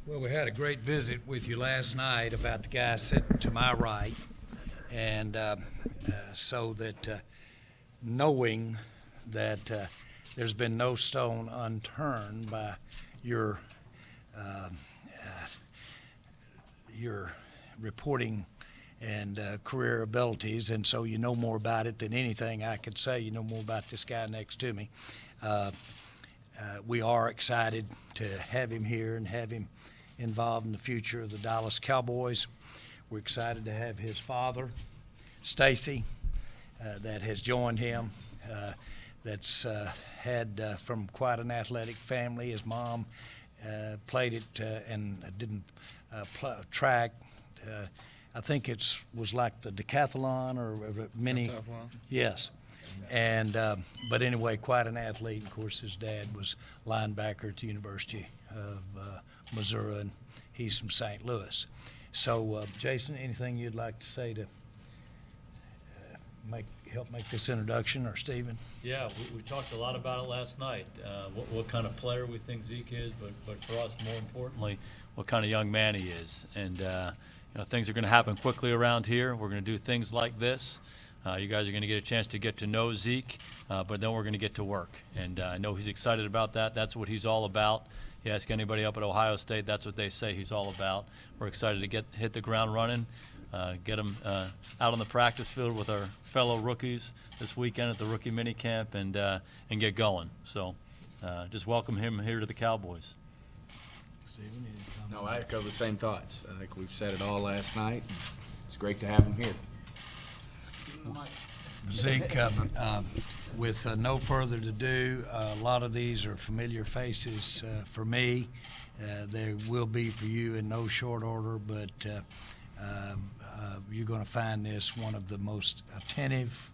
Well, we had a great visit with you last night about the guy sitting to my right, and so that knowing that there's been no stone unturned by your uh, your reporting and career abilities, and so you know more about it than anything I could say. You know more about this guy next to me. We are excited to have him here and have him involved in the future of the Dallas Cowboys. We're excited to have his father, Stacy, that has joined him, that's had from quite an athletic family. His mom played it and didn't track. I think it was like the decathlon or mini. Decathlon. Yes. And but anyway, quite an athlete. Of course, his dad was linebacker at the University of Missouri, and he's from St. Louis. So, Jason, anything you'd like to say to help make this introduction, or Stephen? Yeah, we talked a lot about it last night. What kind of player we think Zeke is, but for us, more importantly, what kind of young man he is. And things are going to happen quickly around here. We're going to do things like this. You guys are going to get a chance to get to know Zeke, but then we're going to get to work. And I know he's excited about that. That's what he's all about. You ask anybody up at Ohio State, that's what they say he's all about. We're excited to hit the ground running, get him out on the practice field with our fellow rookies this weekend at the rookie minicamp and get going. So just welcome him here to the Cowboys. Stephen, No, I echo the same thoughts. I think we've said it all last night. It's great to have him here. Zeke, with no further ado, a lot of these are familiar faces for me. They will be for you in no short order, but you're going to find this one of the most attentive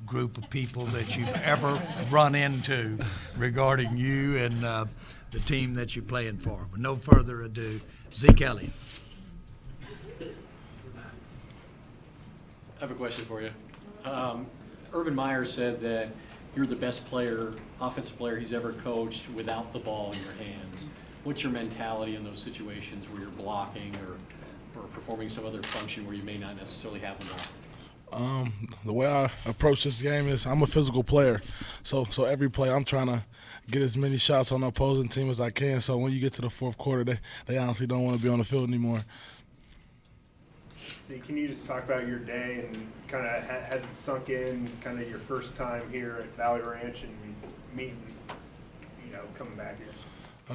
group of people that you've ever run into regarding you and the team that you're playing for. With no further ado, Zeke Elliott. I have a question for you. Urban Meyer said that you're the best player, offensive player he's ever coached without the ball in your hands. What's your mentality in those situations where you're blocking or performing some other function where you may not necessarily have the ball? The way I approach this game is I'm a physical player. So every play I'm trying to get as many shots on the opposing team as I can. So when you get to the fourth quarter, they honestly don't want to be on the field anymore. So can you just talk about your day and kind of has it sunk in, kind of your first time here at Valley Ranch and meeting, coming back here?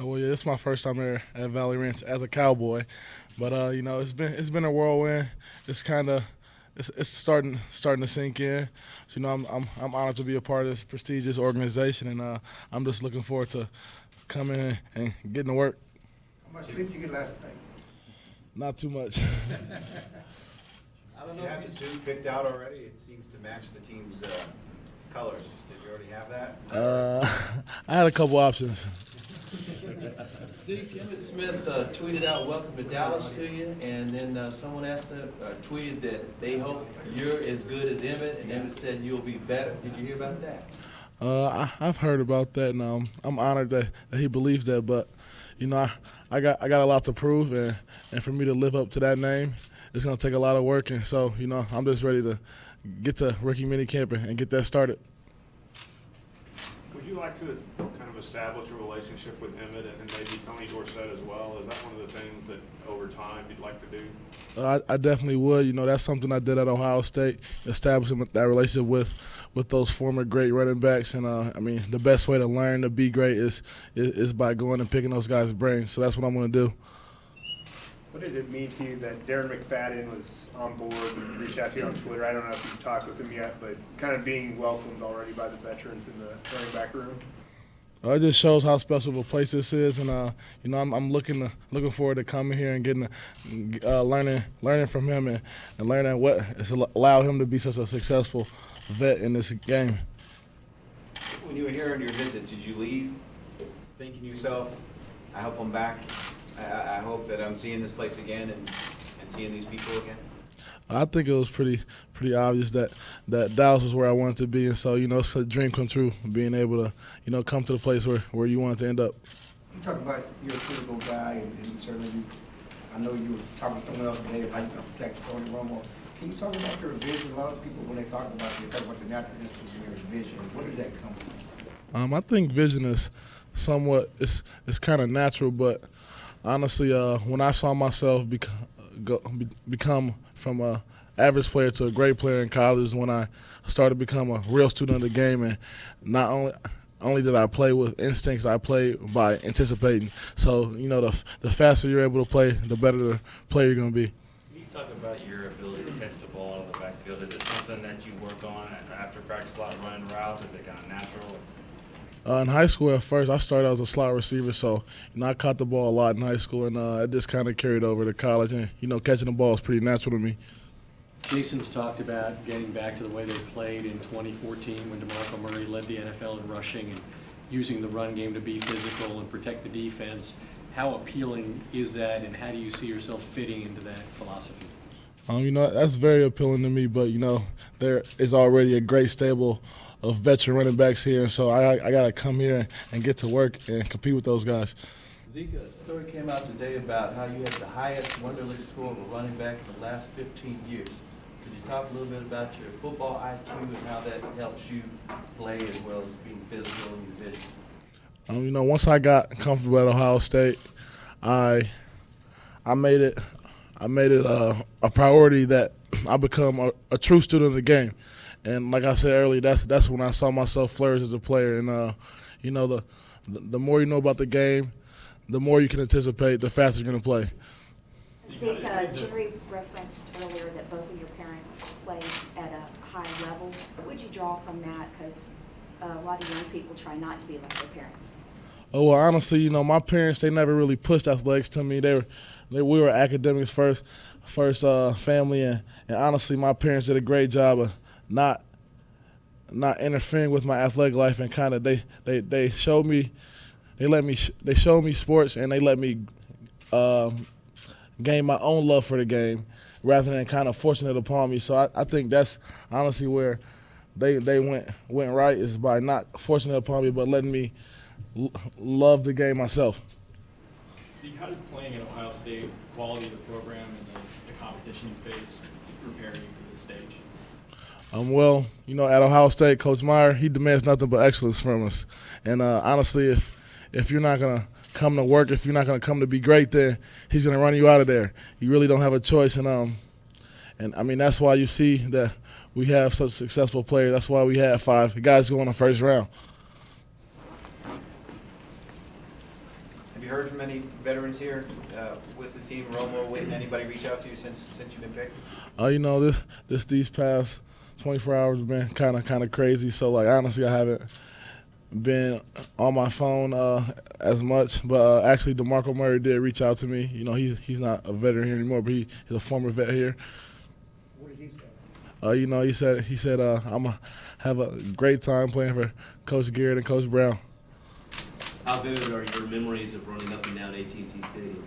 Well, yeah, it's my first time here at Valley Ranch as a Cowboy, but it's been a whirlwind. It's starting to sink in. So, I'm honored to be a part of this prestigious organization, and I'm just looking forward to coming in and getting to work. How much sleep you get last night? Not too much. I don't know. You have the suit picked out already? It seems to match the team's colors. Did you already have that? I had a couple options. Zeke, Emmitt Smith tweeted out "Welcome to Dallas" to you, and then someone tweeted that they hope you're as good as Emmitt, and Emmitt said you'll be better. Did you hear about that? I've heard about that, and I'm honored that he believes that. But I got a lot to prove, and for me to live up to that name, it's gonna take a lot of work. And so I'm just ready to get to rookie minicamp and get that started. Would you like to kind of establish a relationship with Emmitt and maybe Tony Dorsett as well? Is that one of the things that over time you'd like to do? I definitely would. That's something I did at Ohio State, establishing that relationship with those former great running backs. And the best way to learn to be great is by going and picking those guys' brains. So that's what I'm going to do. What did it mean to you that Darren McFadden was on board and reached out to you on Twitter? I don't know if you've talked with him yet, but kind of being welcomed already by the veterans in the running back room? It just shows how special of a place this is, and I'm looking forward to coming here and getting learning from him and learning what has allowed him to be such a successful vet in this game. When you were here on your visit, did you leave thinking to yourself, I hope I'm back? I hope that I'm seeing this place again and seeing these people again? I think it was pretty obvious that Dallas was where I wanted to be, and so it's a dream come true being able to come to the place where you wanted to end up. You talk about you're a physical guy, and certainly I know you were talking to someone else today about how you're going to protect Tony Romo. Can you talk about your vision? A lot of people, when they talk about it, they talk about the natural instincts in your vision. Where does that come from? I think vision is somewhat, it's kind of natural, but honestly, when I saw myself become from a average player to a great player in college is when I started to become a real student of the game, and not only did I play with instincts, I played by anticipating. So, the faster you're able to play, the better the player you're going to be. Can you talk about your ability to catch the ball out of the backfield? Is it something that you work on after practice, a lot of running routes, or is it kind of natural? In high school, at first, I started as a slot receiver, so I caught the ball a lot in high school, and it just kind of carried over to college. And catching the ball is pretty natural to me. Jason's talked about getting back to the way they played in 2014 when DeMarco Murray led the NFL in rushing and using the run game to be physical and protect the defense. How appealing is that, and how do you see yourself fitting into that philosophy? That's very appealing to me, but there is already a great stable of veteran running backs here, and so I got to come here and get to work and compete with those guys. Zeke, a story came out today about how you had the highest Wonderlic score of a running back in the last 15 years. Could you talk a little bit about your football IQ and how that helps you play as well as being physical in your vision? Once I got comfortable at Ohio State, I made it a priority that I become a true student of the game. And like I said earlier, that's when I saw myself flourish as a player. And the more you know about the game, the more you can anticipate, the faster you're going to play. Zeke, Jerry referenced earlier that both of your parents played at a high level. What would you draw from that? Because a lot of young people try not to be like their parents. Oh, well, honestly, my parents, they never really pushed athletics to me. We were academics first family, and honestly, my parents did a great job of not interfering with my athletic life, and kind of they showed me sports, and they let me gain my own love for the game rather than kind of forcing it upon me. So I think that's honestly where they went right, is by not forcing it upon me but letting me love the game myself. See, how did playing at Ohio State, quality of the program, and the competition you face prepare you for this stage? Well, at Ohio State, Coach Meyer, he demands nothing but excellence from us. And honestly, if you're not going to come to work, if you're not going to come to be great, then he's going to run you out of there. You really don't have a choice. And I mean, that's why you see that we have such successful players. That's why we have 5 guys go in the first round. Have you heard from any veterans here with this team, Romo, Witten? Anybody reach out to you since you've been picked? These past 24 hours have been kind of crazy. So honestly, I haven't been on my phone as much. But actually, DeMarco Murray did reach out to me. He's not a veteran here anymore, but he's a former vet here. What did he say? He said I'm gonna have a great time playing for Coach Garrett and Coach Brown. How vivid are your memories of running up and down AT&T Stadium?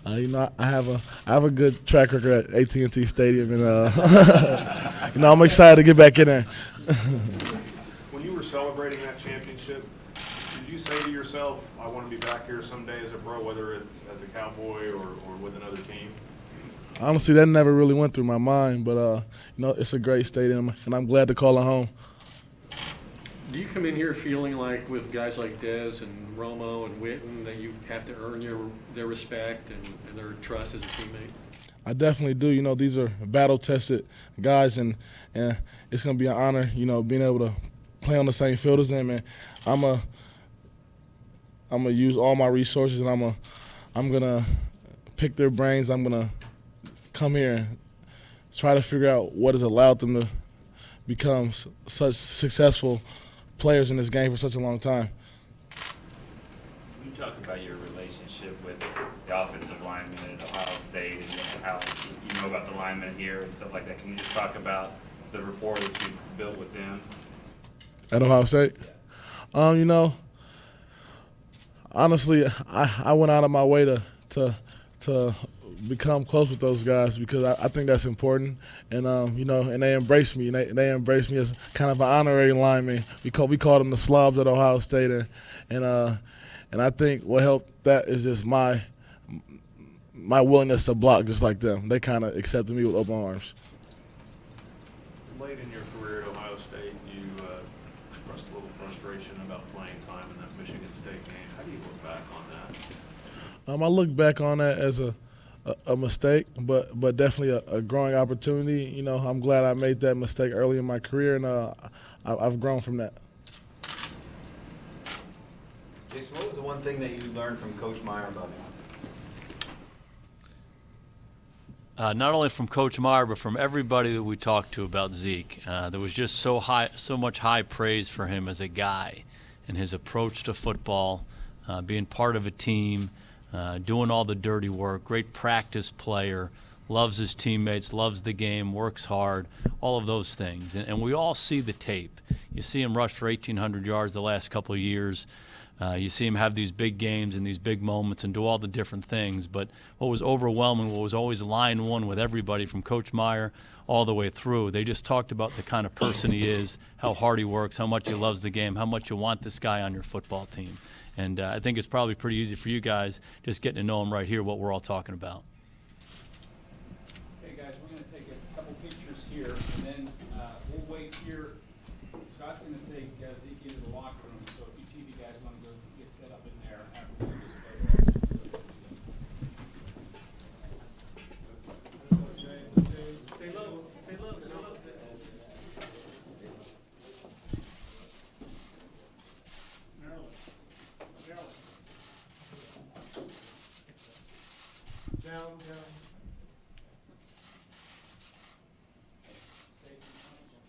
I have a good track record at AT&T Stadium, and I'm excited to get back in there. When you were celebrating that championship, did you say to yourself, I want to be back here someday as a pro, whether it's as a Cowboy or with another team? Honestly, that never really went through my mind, but it's a great stadium, and I'm glad to call it home. Do you come in here feeling like with guys like Dez and Romo and Witten that you have to earn their respect and their trust as a teammate? I definitely do. These are battle-tested guys, and it's going to be an honor, being able to play on the same field as them. And I'm gonna use all my resources, and I'm gonna pick their brains. I'm gonna come here and try to figure out what has allowed them to become such successful players in this game for such a long time. Can you talk about your relationship with the offensive linemen at Ohio State and how you know about the linemen here and stuff like that? Can you just talk about the rapport that you built with them? At Ohio State? Honestly, I went out of my way to become close with those guys because I think that's important. And and they embrace me. And they embrace me as kind of an honorary lineman. We call them the slobs at Ohio State. And I think what helped that is just my willingness to block just like them. They kind of accepted me with open arms. Late in your career at Ohio State, you expressed a little frustration about playing time in that Michigan State game. How do you look back on that? I look back on that as a mistake, but definitely a growing opportunity. I'm glad I made that mistake early in my career, and I've grown from that. Jason, what was the one thing that you learned from Coach Meyer about him? Not only from Coach Meyer, but from everybody that we talked to about Zeke. There was just so much high praise for him as a guy and his approach to football, being part of a team, doing all the dirty work, great practice player, loves his teammates, loves the game, works hard, all of those things. And we all see the tape. You see him rush for 1,800 yards the last couple of years. You see him have these big games and these big moments and do all the different things. But what was overwhelming, what was always line one with everybody from Coach Meyer all the way through, they just talked about the kind of person he is, how hard he works, how much he loves the game, how much you want this guy on your football team. And I think it's probably pretty easy for you guys just getting to know him right here, what we're all talking about. Okay, guys, we're going to take a couple pictures here, and then we'll wait here. Scott's going to take Zeke into the locker room, so if you TV guys want to go get set up in there after we do this photo. Stay low. Stay low. Stay low. Maryland. Down.